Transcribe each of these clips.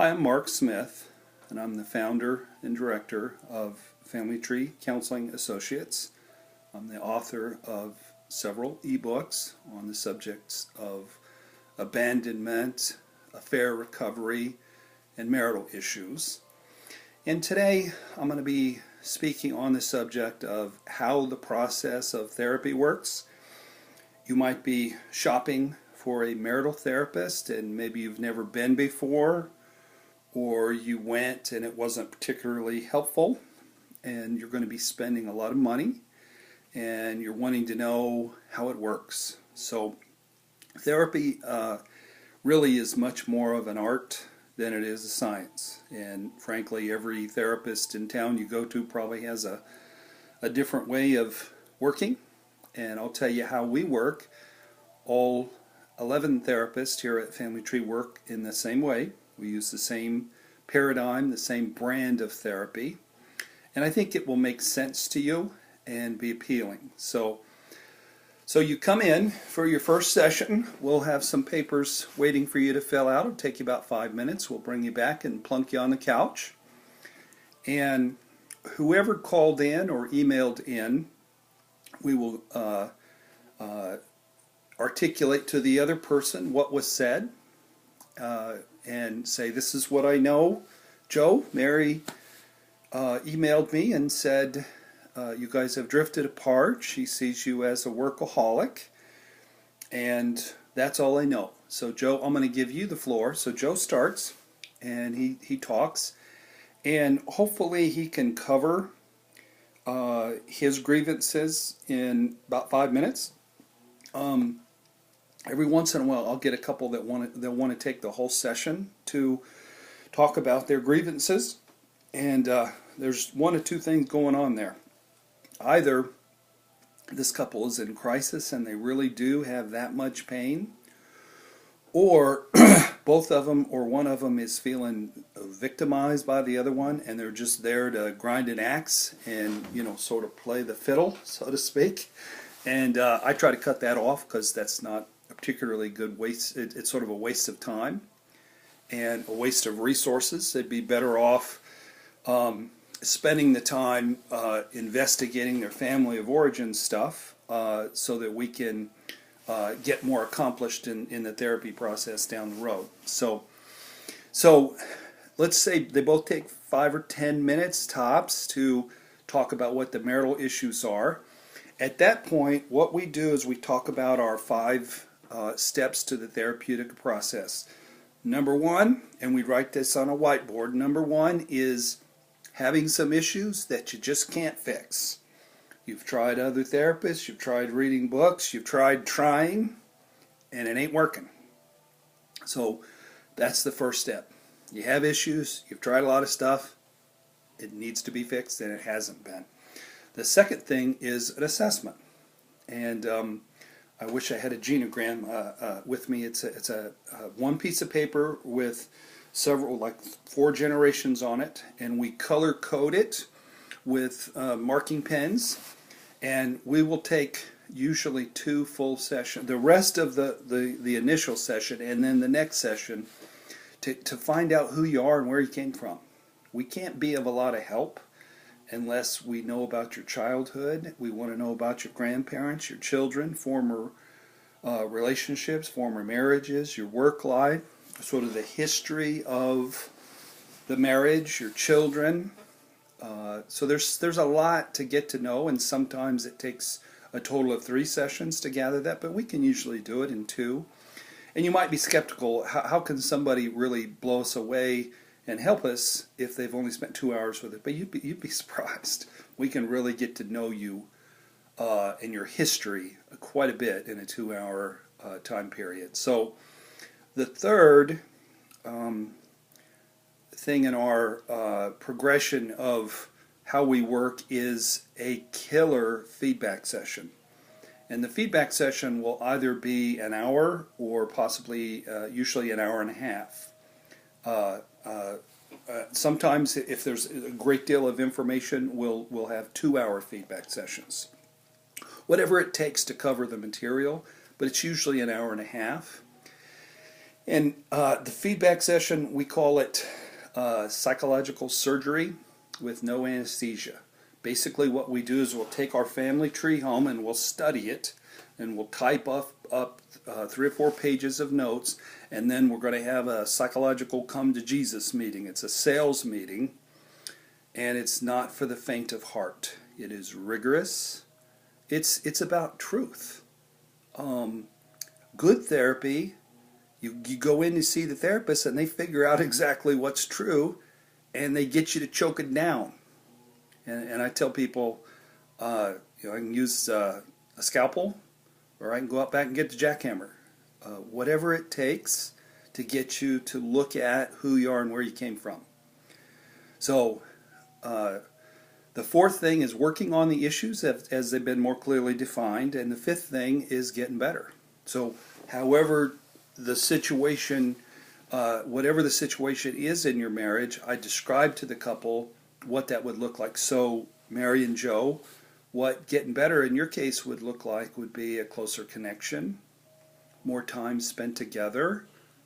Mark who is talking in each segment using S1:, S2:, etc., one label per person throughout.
S1: Hi, I'm Mark Smith, and I'm the founder and director of Family Tree Counseling Associates. I'm the author of several ebooks on the subjects of abandonment, affair recovery, and marital issues. And today I'm going to be speaking on the subject of how the process of therapy works. You might be shopping for a marital therapist and maybe you've never been before, or you went and it wasn't particularly helpful, and you're going to be spending a lot of money and you're wanting to know how it works. So therapy really is much more of an art than it is a science, and frankly every therapist in town you go to probably has a different way of working, and I'll tell you how we work. All 11 therapists here at Family Tree work in the same way. We use the same paradigm, the same brand of therapy, and I think it will make sense to you and be appealing. So you come in for your first session. We'll have some papers waiting for you to fill out. It'll take you about 5 minutes. We'll bring you back and plunk you on the couch. And whoever called in or emailed in, we will articulate to the other person what was said and say, this is what I know. Joe, Mary emailed me and said, you guys have drifted apart. She sees you as a workaholic, and that's all I know. So Joe, I'm going to give you the floor. So Joe starts, and he talks, and hopefully he can cover his grievances in about 5 minutes. Every once in a while I'll get a couple that want to take the whole session to talk about their grievances, and there's one or two things going on there. Either this couple is in crisis and they really do have that much pain, or both of them or one of them is feeling victimized by the other one, and they're just there to grind an axe and, sort of play the fiddle, so to speak. And I try to cut that off because that's not a particularly good waste. It's sort of a waste of time and a waste of resources. They'd be better off spending the time investigating their family of origin stuff so that we can get more accomplished in the therapy process down the road. So let's say they both take 5 or 10 minutes tops to talk about what the marital issues are. At that point, what we do is we talk about our 5 steps to the therapeutic process. Number 1, and we write this on a whiteboard, number 1 is having some issues that you just can't fix. You've tried other therapists, you've tried reading books, you've tried trying, and it ain't working. So that's the first step. You have issues, you've tried a lot of stuff, it needs to be fixed, and it hasn't been. The second thing is an assessment. And I wish I had a genogram with me. It's a one piece of paper with several, like 4 generations on it, and we color code it with marking pens, and we will take usually 2 full sessions, the rest of the initial session and then the next session to find out who you are and where you came from. We can't be of a lot of help unless we know about your childhood. We want to know about your grandparents, your children, former relationships, former marriages, your work life, sort of the history of the marriage, your children. So there's a lot to get to know, and sometimes it takes a total of 3 sessions to gather that, but we can usually do it in 2. And you might be skeptical, how can somebody really blow us away and help us if they've only spent 2 hours with it? But you'd be surprised. We can really get to know you and your history quite a bit in a 2-hour time period. So the third thing in our progression of how we work is a killer feedback session. And the feedback session will either be an hour or possibly usually an hour and a half. Sometimes if there's a great deal of information, we'll have 2-hour feedback sessions. Whatever it takes to cover the material, but it's usually an hour and a half. And the feedback session, we call it psychological surgery with no anesthesia. Basically what we do is we'll take our family tree home and we'll study it, and we'll type up 3 or 4 pages of notes, and then we're going to have a psychological come to Jesus meeting. It's a sales meeting, and it's not for the faint of heart. It is rigorous. It's about truth. Good therapy, you go in to see the therapist and they figure out exactly what's true, and they get you to choke it down. And I tell people, I can use a scalpel, or I can go out back and get the jackhammer. Whatever it takes to get you to look at who you are and where you came from. So the 4th thing is working on the issues as they've been more clearly defined, and the 5th thing is getting better. So however the situation, whatever the situation is in your marriage, I describe to the couple what that would look like. So Mary and Joe, what getting better in your case would look like would be a closer connection, more time spent together,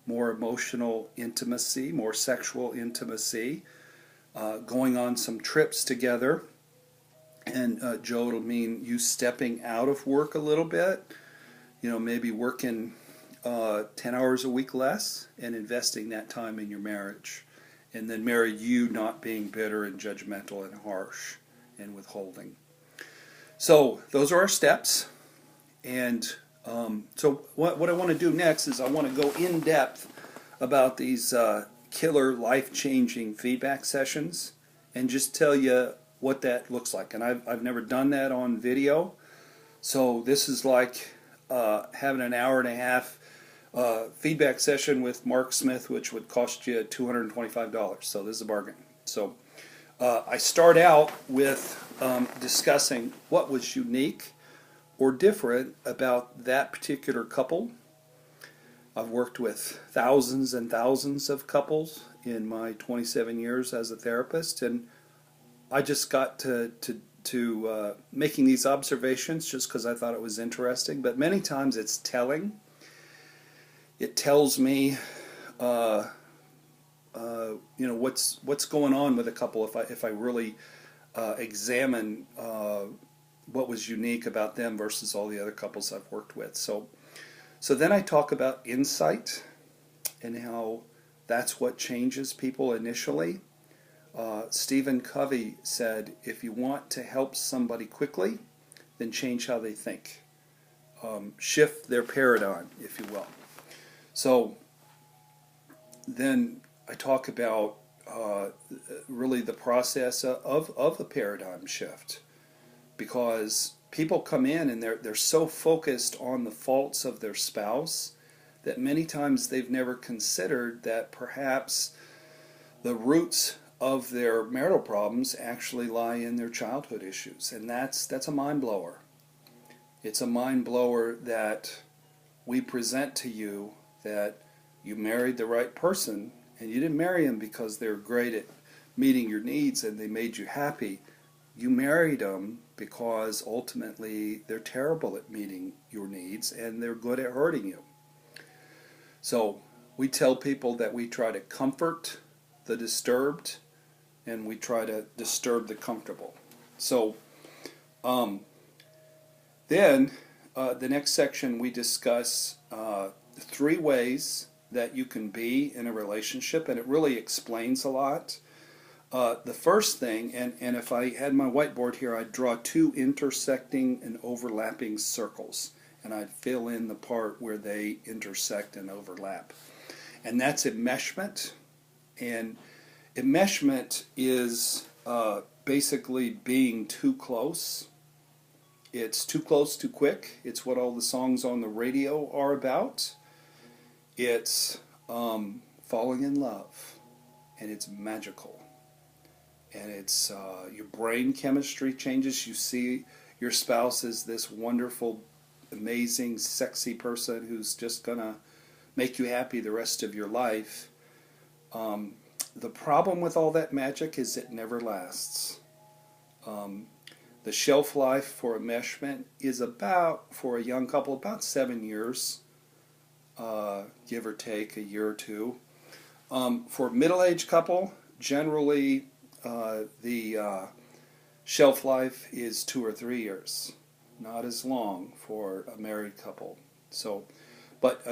S1: more emotional intimacy, more sexual intimacy, going on some trips together. And Joe, it'll mean you stepping out of work a little bit, maybe working 10 hours a week less and investing that time in your marriage. And then Mary, you not being bitter and judgmental and harsh and withholding. So those are our steps. And so what I want to do next is I want to go in depth about these killer life-changing feedback sessions and just tell you what that looks like. And I've never done that on video. So this is like having an hour and a half feedback session with Mark Smith, which would cost you $225. So this is a bargain. So I start out with discussing what was unique or different about that particular couple. I've worked with thousands and thousands of couples in my 27 years as a therapist, and I just got to making these observations just because I thought it was interesting. But many times it's telling. It tells me, what's going on with a couple if I really examine what was unique about them versus all the other couples I've worked with. So then I talk about insight and how that's what changes people initially. Stephen Covey said, if you want to help somebody quickly, then change how they think. Shift their paradigm, if you will. So then I talk about really the process of a paradigm shift, because people come in and they're so focused on the faults of their spouse that many times they've never considered that perhaps the roots of their marital problems actually lie in their childhood issues. And that's a mind blower. It's a mind blower that we present to you that you married the right person, and you didn't marry them because they're great at meeting your needs and they made you happy. You married them because ultimately they're terrible at meeting your needs and they're good at hurting you. So we tell people that we try to comfort the disturbed and we try to disturb the comfortable. So then the next section we discuss 3 ways that you can be in a relationship, and it really explains a lot. The first thing, and if I had my whiteboard here, I'd draw 2 intersecting and overlapping circles, and I'd fill in the part where they intersect and overlap. And that's enmeshment. And enmeshment is basically being too close. It's too close, too quick. It's what all the songs on the radio are about. It's falling in love, and it's magical. And it's your brain chemistry changes. You see your spouse as this wonderful, amazing, sexy person who's just going to make you happy the rest of your life. The problem with all that magic is it never lasts. The shelf life for enmeshment is about, for a young couple, about 7 years. give or take a year or two. For a middle-aged couple, generally the shelf life is 2 or 3 years, not as long for a married couple. So, but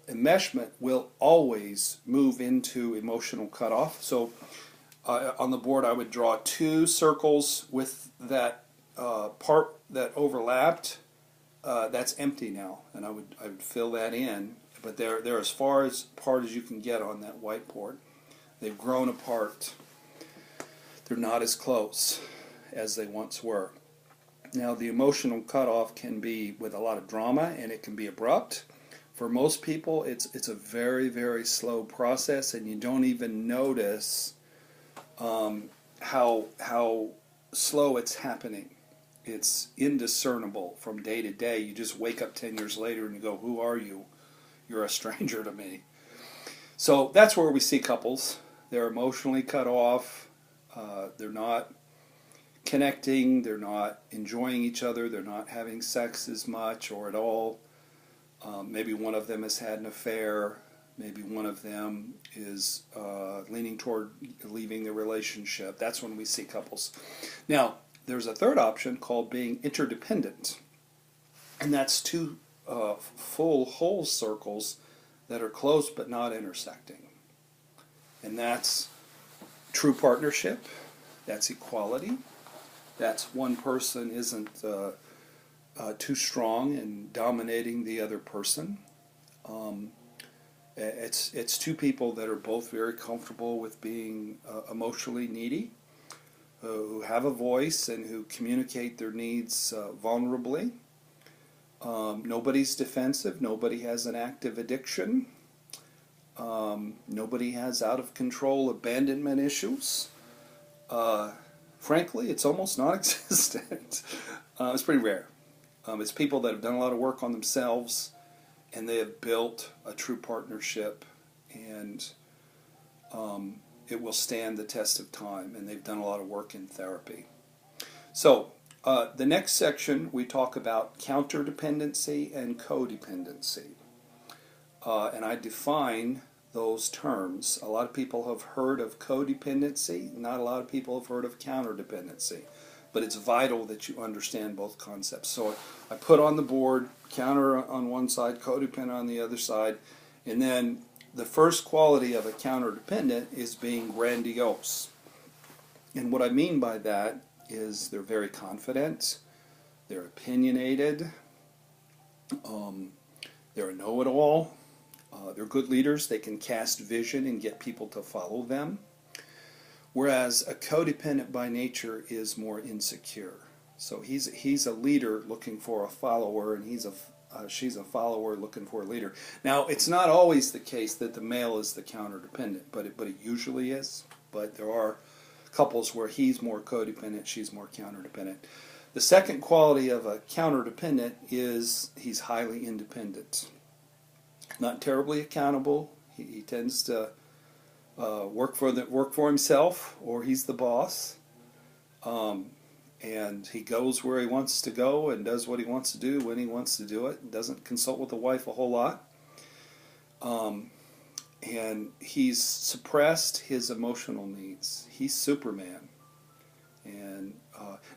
S1: enmeshment will always move into emotional cutoff. So on the board I would draw 2 circles with that part that overlapped. That's empty now, and I would fill that in. But they're as far apart as you can get on that whiteboard. They've grown apart. They're not as close as they once were. Now, the emotional cutoff can be with a lot of drama, and it can be abrupt. For most people, it's a very, very slow process, and you don't even notice how slow it's happening. It's indiscernible from day to day. You just wake up 10 years later and you go, "Who are you? You're a stranger to me." So that's where we see couples. They're emotionally cut off. They're not connecting. They're not enjoying each other. They're not having sex as much or at all. Maybe one of them has had an affair. Maybe one of them is leaning toward leaving the relationship. That's when we see couples. Now, there's a third option called being interdependent. And that's 2 full whole circles that are close but not intersecting. And that's true partnership. That's equality. That's one person isn't too strong in dominating the other person. It's 2 people that are both very comfortable with being emotionally needy, who have a voice and who communicate their needs vulnerably. Nobody's defensive. Nobody has an active addiction. Nobody has out-of-control abandonment issues. Frankly, it's almost non-existent. It's pretty rare. It's people that have done a lot of work on themselves, and they have built a true partnership, and it will stand the test of time, and they've done a lot of work in therapy. So, the next section we talk about counterdependency and codependency. And I define those terms. A lot of people have heard of codependency. Not a lot of people have heard of counterdependency. But it's vital that you understand both concepts. So I put on the board counter on one side, codependent on the other side. And then the first quality of a counterdependent is being grandiose. And what I mean by that is they're very confident, they're opinionated, they're a know-it-all, they're good leaders, they can cast vision and get people to follow them. Whereas a codependent by nature is more insecure. So he's a leader looking for a follower, and she's a follower looking for a leader. Now, it's not always the case that the male is the counterdependent, but it usually is. But there are couples where he's more codependent, she's more counterdependent. The second quality of a counterdependent is he's highly independent. Not terribly accountable. He tends to work for himself, or he's the boss. And he goes where he wants to go and does what he wants to do when he wants to do it. Doesn't consult with the wife a whole lot. And he's suppressed his emotional needs. He's Superman. And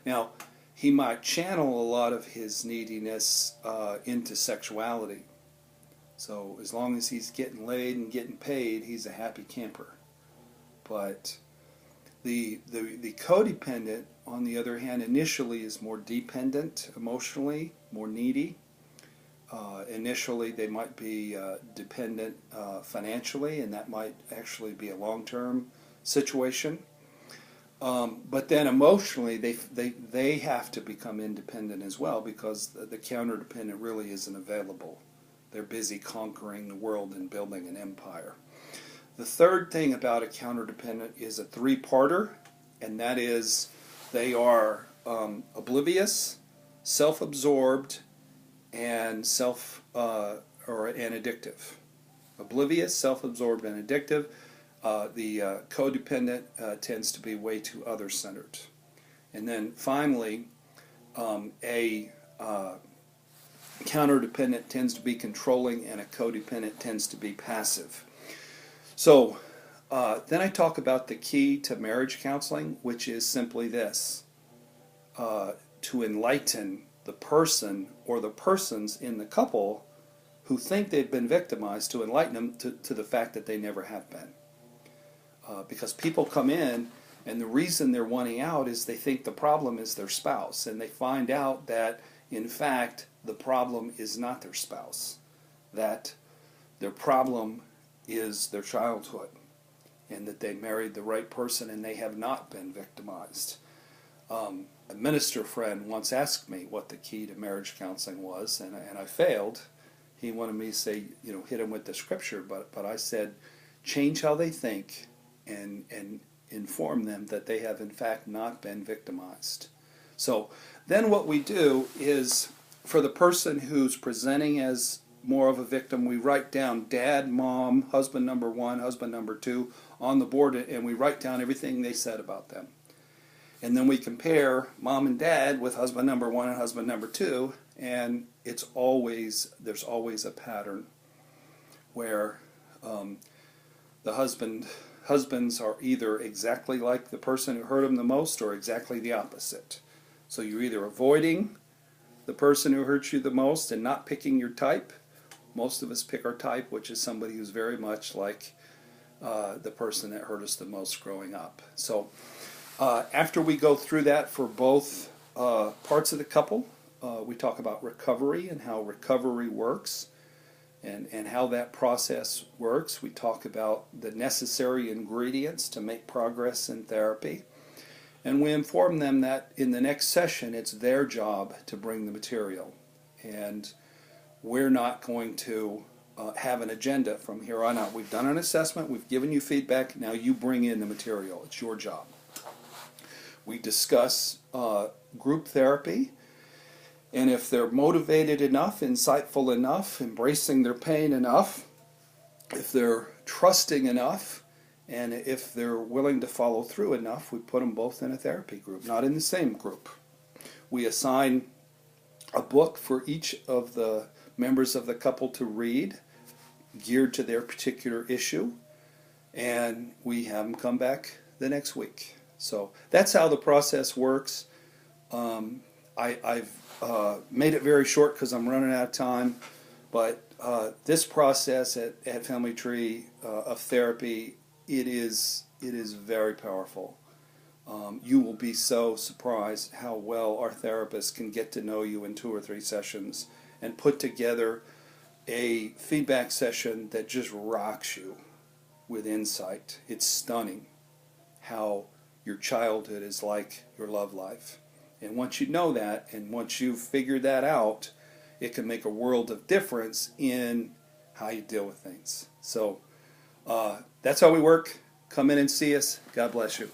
S1: now, he might channel a lot of his neediness into sexuality. So as long as he's getting laid and getting paid, he's a happy camper. But the codependent, on the other hand, initially is more dependent emotionally, more needy. Initially, they might be dependent financially, and that might actually be a long-term situation. But then emotionally, they have to become independent as well, because the counterdependent really isn't available. They're busy conquering the world and building an empire. The third thing about a counterdependent is a 3-parter, and that is they are oblivious, self-absorbed, and addictive. Oblivious, self-absorbed, and addictive. The codependent tends to be way too other-centered. And then finally, a counter-dependent tends to be controlling, and a codependent tends to be passive. So then I talk about the key to marriage counseling, which is simply this: to enlighten the person or the persons in the couple who think they've been victimized, to enlighten them to the fact that they never have been. Because people come in, and the reason they're wanting out is they think the problem is their spouse, and they find out that, in fact, the problem is not their spouse, that their problem is their childhood, and that they married the right person and they have not been victimized. A minister friend once asked me what the key to marriage counseling was, and I failed. He wanted me to say, hit him with the scripture, but I said, change how they think and inform them that they have in fact not been victimized. So then what we do is, for the person who's presenting as more of a victim, we write down dad, mom, husband number one, husband number two on the board, and we write down everything they said about them. And then we compare mom and dad with husband number one and husband number two, and there's always a pattern where the husbands are either exactly like the person who hurt them the most or exactly the opposite. So you're either avoiding the person who hurts you the most and not picking your type. Most of us pick our type, which is somebody who's very much like the person that hurt us the most growing up. So after we go through that for both parts of the couple, we talk about recovery and how recovery works and how that process works. We talk about the necessary ingredients to make progress in therapy. And we inform them that in the next session, it's their job to bring the material. And we're not going to have an agenda from here on out. We've done an assessment, we've given you feedback, now you bring in the material. It's your job. We discuss group therapy, and if they're motivated enough, insightful enough, embracing their pain enough, if they're trusting enough, and if they're willing to follow through enough, we put them both in a therapy group, not in the same group. We assign a book for each of the members of the couple to read, geared to their particular issue, and we have them come back the next week. So that's how the process works. I've made it very short because I'm running out of time, but this process at Family Tree of therapy, it is very powerful. You will be so surprised how well our therapists can get to know you in 2 or 3 sessions and put together a feedback session that just rocks you with insight. It's stunning how your childhood is like your love life. And once you know that, and once you've figured that out, it can make a world of difference in how you deal with things. So that's how we work. Come in and see us. God bless you.